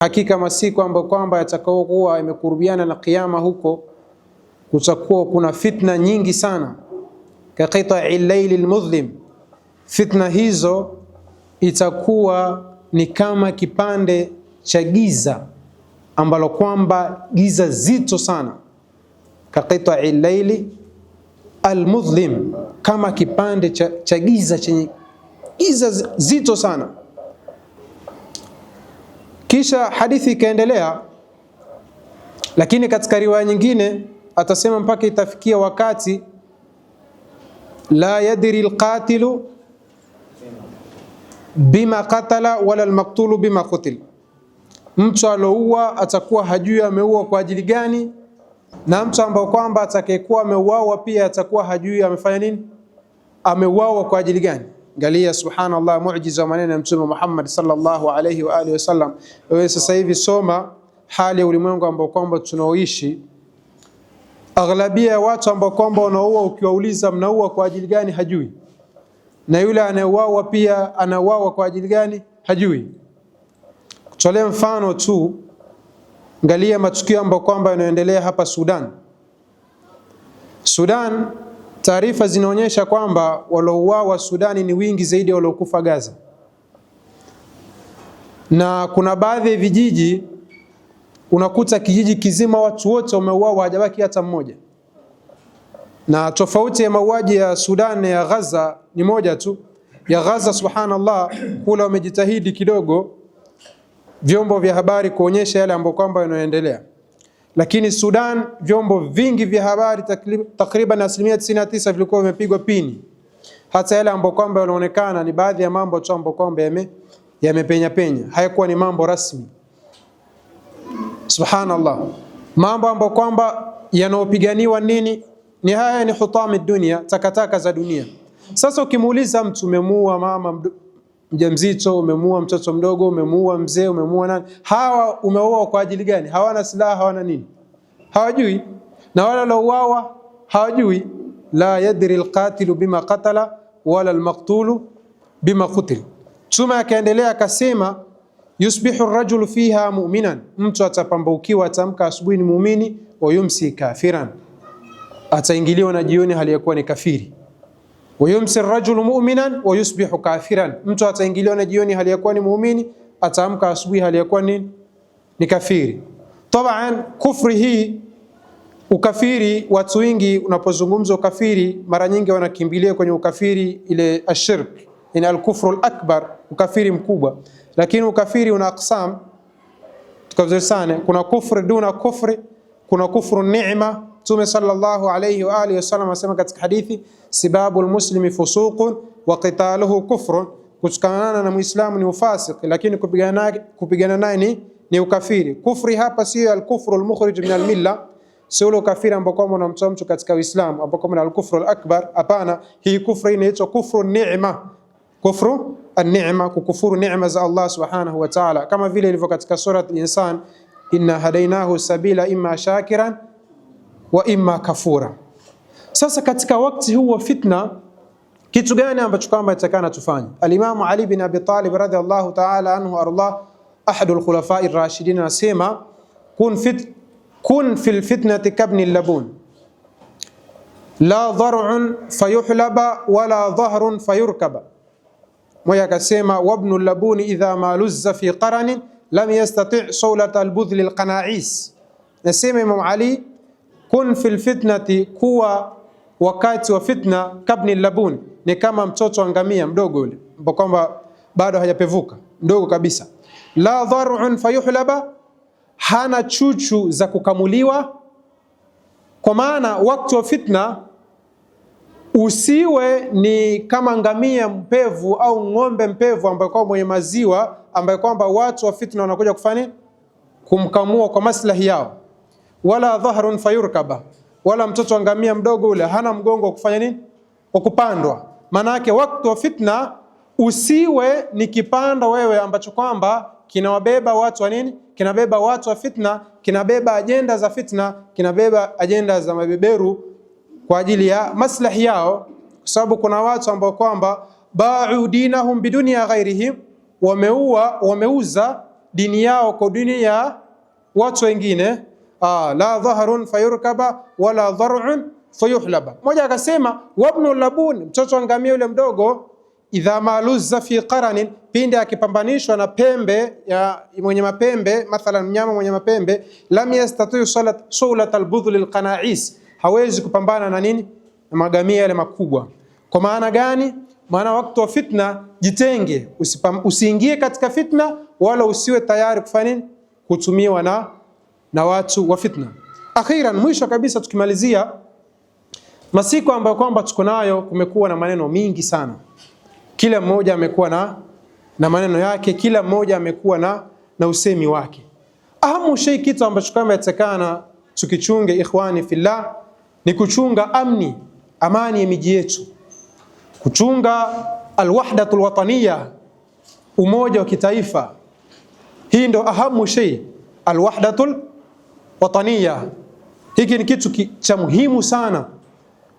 Hakika masiku ambayo kwamba yatakayokuwa imekurubiana na kiyama, huko kutakuwa kuna fitna nyingi sana, ka qita'i al-layli al-mudhlim. Fitna hizo itakuwa ni kama kipande cha giza ambalo kwamba giza zito sana, ka qita'i al-layli al-mudhlim, kama kipande cha giza chenye giza zito sana. Kisha hadithi ikaendelea, lakini katika riwaya nyingine atasema mpaka itafikia wakati la yadri alqatilu bima qatala wala almaqtulu bima qutil. Mtu aloua atakuwa hajui ameua kwa ajili gani, na mtu ambaye kwamba atakayekuwa ameuawa pia atakuwa hajui amefanya nini, ameuawa kwa ajili gani. Angalia, subhanallah, muujiza maneno ya Mtume Muhammad sallallahu alayhi wa alihi wasallam. Wewe sasa hivi soma hali ya ulimwengu ambao kwamba tunaoishi. Aghlabia ya watu ambao kwamba wanaua, ukiwauliza mnaua kwa ajili gani, hajui. Na yule anayeuawa pia anauawa kwa ajili gani, hajui. Kutolea mfano tu, angalia matukio ambayo kwamba yanaendelea hapa Sudan. Sudan, taarifa zinaonyesha kwamba waliouawa Sudani ni wingi zaidi ya waliokufa Gaza. Na kuna baadhi ya vijiji unakuta kijiji kizima watu wote wameuawa, hajabaki hata mmoja. Na tofauti ya mauaji ya Sudan ya Gaza ni moja tu. Ya Gaza, subhanallah, kula wamejitahidi kidogo vyombo vya habari kuonyesha yale ambayo kwamba yanaendelea. Lakini Sudan, vyombo vingi vya habari takriban 99% vilikuwa vimepigwa pini. Hata yale ambayo kwamba yanaonekana ni baadhi ya mambo tu ambayo kwamba yamepenya penya, hayakuwa ni mambo rasmi. Subhanallah, mambo ambayo kwamba yanaopiganiwa nini? Ni haya, ni hutami dunia, takataka za dunia. Sasa ukimuuliza mtu, umemuua mama mjamzito, umemuua mtoto mdogo, umemuua mzee, umemuua nani, hawa umeua kwa ajili gani? Hawana silaha, hawana nini, hawajui. Na wala lauawa hawajui. La yadri alqatilu bima qatala wala almaqtulu bima qutil. Tuma akaendelea akasema, yusbihu arrajulu fiha mu'minan, mtu atapambaukiwa, atamka asubuhi ni muumini, wa yumsi kafiran, ataingiliwa na jioni hali yakuwa ni kafiri. Wa yumsi arrajulu mu'minan wa yusbihu kafiran, mtu ataingiliwa na jioni hali yakuwa ni muumini, ataamka asubuhi hali yakuwa ni kafiri. Taban, kufri hii, ukafiri, watu wengi unapozungumza ukafiri mara nyingi wanakimbilia kwenye ukafiri ile ashirk, ina al-kufru al-akbar, ukafiri mkubwa. Lakini ukafiri una aqsam tukavyo sana. Kuna kufri duna kufri, kuna kufru ni'ma. Mtume sallallahu alayhi wa alihi wasallam asema katika hadithi, sibabul muslimi fusuqun wa qitaluhu kufrun, kutukanana na muislamu ni ufasiki, lakini kupigana naye ni ukafiri. Kufri hapa sio al-kufru al-mukhrij min al-milla, sio ule ukafiri ambao kwamba unamtoa mtu katika Uislamu, ambao kwamba ni al-kufru al-akbar. Hapana, hii kufri inaitwa kufru ni'ma, kufru an-ni'ma, kukufuru neema za Allah subhanahu wa ta'ala, kama vile ilivyo katika surat al-insan, inna hadainahu sabila imma shakiran wa imma kafura. Sasa katika wakati huu wa fitna, kitu gani ambacho kwamba itakana tufanye? Al-Imam Ali bin Abi Talib radhiyallahu ta'ala anhu arda, ahadul khulafa'i ar-rashidin, anasema kun fil fitnati kabni al-labun, la dhar'un fayuhlaba wala dhahrun fayurkaba. Moja akasema, wabnu al-labuni idha ma luzza fi qaranin lam yastati' sawlata al-budhl al-qana'is. Nasema Imam Ali, kun fil fitnati, kuwa wakati wa fitna, kabni al-labun, ni kama mtoto angamia mdogo yule ambao kwamba bado hajapevuka, mdogo kabisa. La dhar'un fayuhlaba, hana chuchu za kukamuliwa. Kwa maana wakati wa fitna usiwe ni kama ngamia mpevu au ng'ombe mpevu ambaye kwa mwenye maziwa, ambaye kwamba watu wa fitna wanakuja kufanya kumkamua kwa maslahi yao. Wala dhahrun fayurkaba, wala mtoto wa ngamia mdogo ule hana mgongo wa kufanya nini, wa kupandwa. Maana yake wakati wa fitna usiwe ni kipando wewe ambacho kwamba kinawabeba watu wa nini, kinabeba watu wa fitna, kinabeba ajenda za fitna, kinabeba ajenda za mabeberu kwa ajili ya maslahi yao. Kwa sababu kuna watu ambao kwamba ba'u dinahum bidunya ghairihim, wameuza dini yao kwa dini ya watu wengine. La dhahrun fayurkaba wala dhar'un fayuhlaba. Mmoja akasema wabnu labun, mtoto wa ngamia yule mdogo, idha maluzza fi qaranin, pindi akipambanishwa na pembe ya mwenye mapembe, mathalan mnyama mwenye mapembe, lam yastati sulat albudhl alqana'is, hawezi kupambana na nini, na magamia yale makubwa. Kwa maana gani? Maana wakati wa fitna jitenge, usiingie katika fitna, wala usiwe tayari kufanya nini, kutumiwa na watu wa fitna. Akhiran, mwisho kabisa tukimalizia, masiku ambayo kwamba tuko nayo, kumekuwa na maneno mingi sana. Kila mmoja amekuwa na maneno yake, kila mmoja amekuwa na usemi wake. Ahamu shay, kitu ambacho kama yatakana tukichunge ikhwani fillah, ni kuchunga amani ya miji yetu, kuchunga alwahdatul wataniya, umoja wa kitaifa. Hii ndo ahamu shay, alwahdatul wataniya. Hiki ni kitu cha muhimu sana.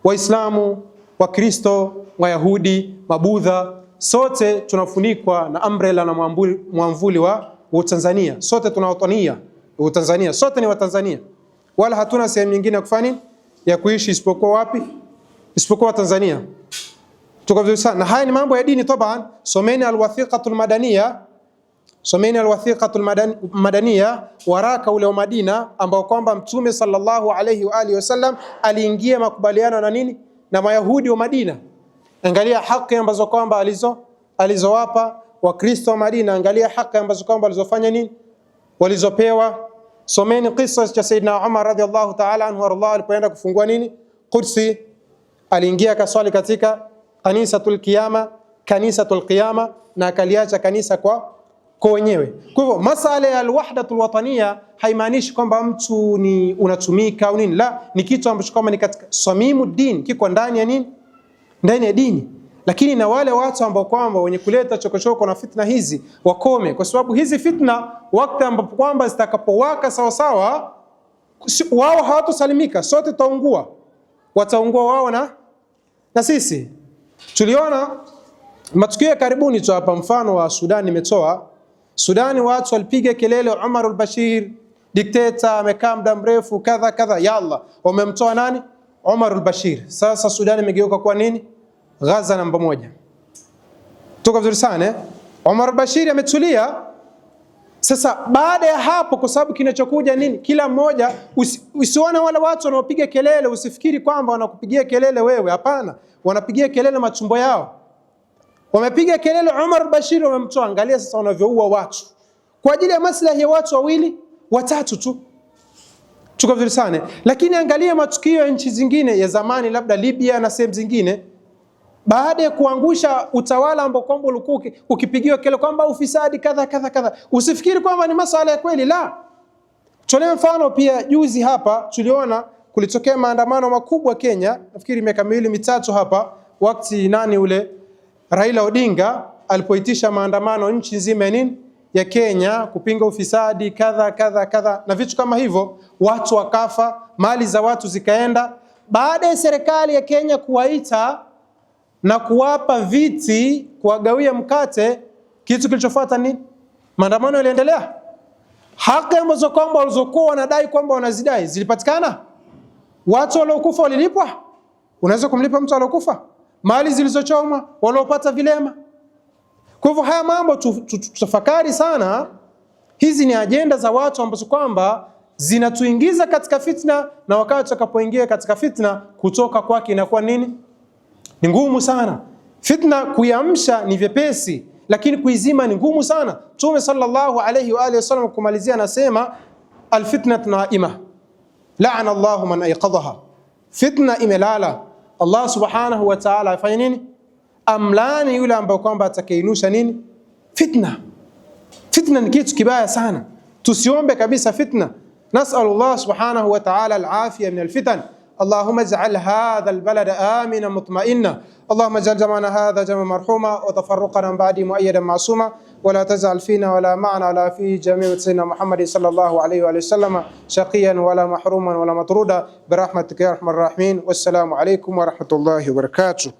Waislamu, Wakristo, Wayahudi, Mabudha, sote tunafunikwa na umbrella na mwamvuli wa Tanzania. Sote tuna watania wa Tanzania, sote ni Watanzania, wala hatuna sehemu nyingine ya kufanya ya kuishi isipokuwa wapi? Isipokuwa Tanzania. Tuko vizuri sana. Na haya ni mambo ya dini taban. Someni alwathiqatul madaniya, someni alwathiqatul madaniya, waraka ule wa Madina ambao kwamba Mtume sallallahu alayhi wa alihi wasallam aliingia makubaliano na nini, na Mayahudi wa Madina. Angalia haki ambazo kwamba alizowapa Wakristo wa Madina, angalia haki ambazo kwamba walizofanya nini, walizopewa. Someni kisa cha Saidina Umar radhiallahu ta'ala anhu warḍah, alipoenda kufungua nini, Qudsi, aliingia kaswali katika kanisatul qiyama, na akaliacha kanisa kwa wenyewe. Kwa hivyo masala ya alwahdatul wataniya haimaanishi kwamba mtu ni unatumika au nini, la, ni kitu ambacho kama ni katika samimu din, kiko ndani ya nini, ndani ya dini. Lakini na wale watu ambao kwamba wenye kuleta chokochoko na fitna hizi wakome, kwa sababu hizi fitna wakati ambapo kwamba zitakapowaka sawa sawa, wao hawatosalimika, sote tutaungua, wataungua wao na sisi. Tuliona matukio ya karibuni tu hapa, mfano wa Sudan nimetoa. Sudani watu walipiga kelele, Umar al-Bashir dikteta, amekaa muda mrefu kadha kadha, yalla wamemtoa nani? Umar al-Bashir. Sasa Sudani imegeuka kwa nini? Gaza namba 1. Tuko vizuri sana. Umar al-Bashir ametulia. Sasa baada ya hapo, kwa sababu kinachokuja nini, kila mmoja usione wale watu wanaopiga kelele, usifikiri kwamba wanakupigia kelele wewe, hapana, wanapigia kelele matumbo yao. Wamepiga kelele Umar al-Bashir wamemtoa. Angalia sasa wanavyoua watu kwa ajili ya maslahi ya watu wawili watatu tu. Tuko vizuri sana. Lakini angalia matukio ya nchi zingine ya zamani, labda Libya na sehemu zingine, baada ya kuangusha utawala ambao kwamba ulikuwa ukipigiwa kelele kwamba ufisadi kadha kadha kadha, usifikiri kwamba ni masuala ya kweli, la. Tuone mfano pia, juzi hapa tuliona kulitokea maandamano makubwa Kenya, nafikiri miaka 2-3 hapa, wakati nani ule Raila Odinga alipoitisha maandamano nchi nzima ya Kenya kupinga ufisadi kadha kadha kadha na vitu kama hivyo, watu wakafa, mali za watu zikaenda. Baada ya serikali ya Kenya kuwaita na kuwapa viti, kuwagawia mkate, kitu kilichofuata nini? Maandamano yaliendelea. Haki ambazo kwamba walizokuwa wanadai kwamba wanazidai zilipatikana. Watu waliokufa walilipwa. Unaweza kumlipa mtu aliokufa? Mali zilizochomwa, waliopata vilema. Kwa hivyo haya mambo tutafakari sana. Hizi ni ajenda za watu ambazo kwamba zinatuingiza katika fitna, na wakati tutakapoingia katika fitna, kutoka kwake inakuwa nini? Ni ngumu sana. Fitna kuiamsha ni vyepesi, lakini kuizima ni ngumu sana. Mtume sallallahu alayhi wa alihi wasallam kumalizia anasema, alfitnatu naima la'ana Allahu man ayqadhaha. Fitna imelala, Allah subhanahu wa ta'ala afanye nini? Amlani yule ambaye kwamba atakayeinusha nini? Fitna. Fitna ni kitu kibaya sana, tusiombe kabisa fitna. Nas'alullah subhanahu wa ta'ala al-afiya min al-fitan. اللهم اجعل هذا البلد آمنا مطمئنا. اللهم اجعل جمعنا هذا جمعا مرحوما، وتفرقنا من بعده مؤيدا معصوما، ولا تجعل فينا ولا معنا ولا في جميع سيدنا محمد صلى الله عليه وآله وسلم شقيا ولا محروما ولا مطرودا برحمتك يا أرحم الراحمين. والسلام عليكم ورحمة الله وبركاته.